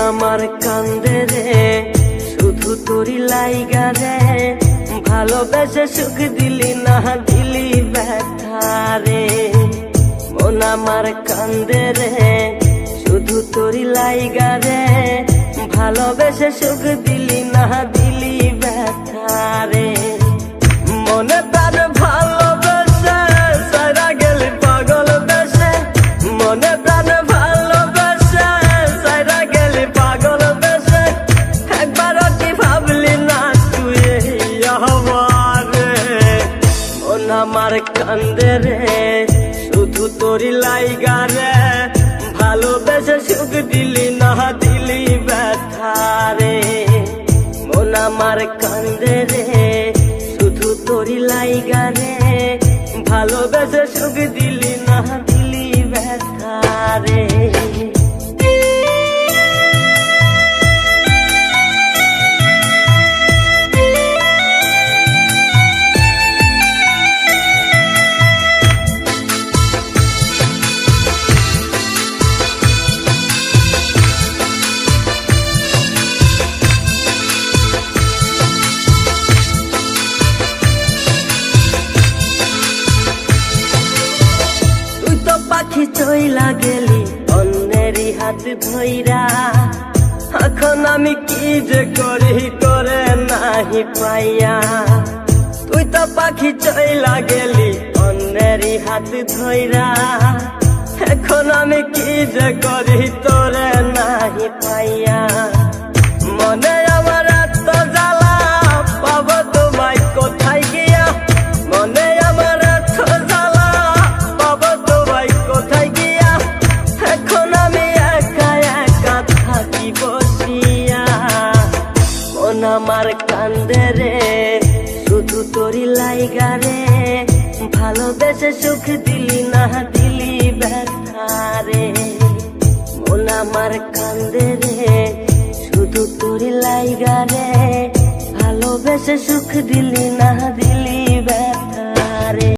আমার কান্দে রে শুধু তোরি লাইগা রে, ভালোবেসে সুখ দিলি না দিলি ব্যথা রে। মন আমার কান্দে রে শুধু তোরি লাইগা রে, ভালোবেসে সুখ দিলি না দিলি ব্যথা রে। মনে প্রাণ ভালোবেসে সারা গেলি পাগল বেশে, মনে প্রাণ ভালোবেসে সারা গেলি পাগল বেশে, একবার কি ভাবলি না তুই আমার রে। মন আমার কান্দে রে শুধু তোরি লাইগা রে, ভালোবেসে সুখ দিলি না দিলি ব্যথা রে। মন আমার কান্দে রে শুধু তোরি লাইগা রে, ভালোবেসে সুখ দিলি না দিলি ব্যথা রে। পাখি চইলা গেলি অন্যেরই হাত ধইরা, এখন আমি কি যে করি করে নাহি পাইয়া। তুই তো পাখি চইলা গেলি অন্যেরই হাত ধইরা, এখন আমি কি যে করি তোরে নাহি পাইয়া। মনে আমার এত জ্বালা পাবো তোমায় কোথায় গিয়া, মনে আমার এত জ্বালা পাবো তোমায় কোথায় গিয়া, এখন আমি একা একা থাকি বসিয়া। মন আমার কান্দে রে শুধু তোরি লাইগা রে, ভালোবেসে সুখ দিলি না দিলি ব্যথা রে। মন আমার কান্দে রে শুধু তোরি লাইগা রে, ভালোবেসে সুখ দিলি না দিলি ব্যথা রে।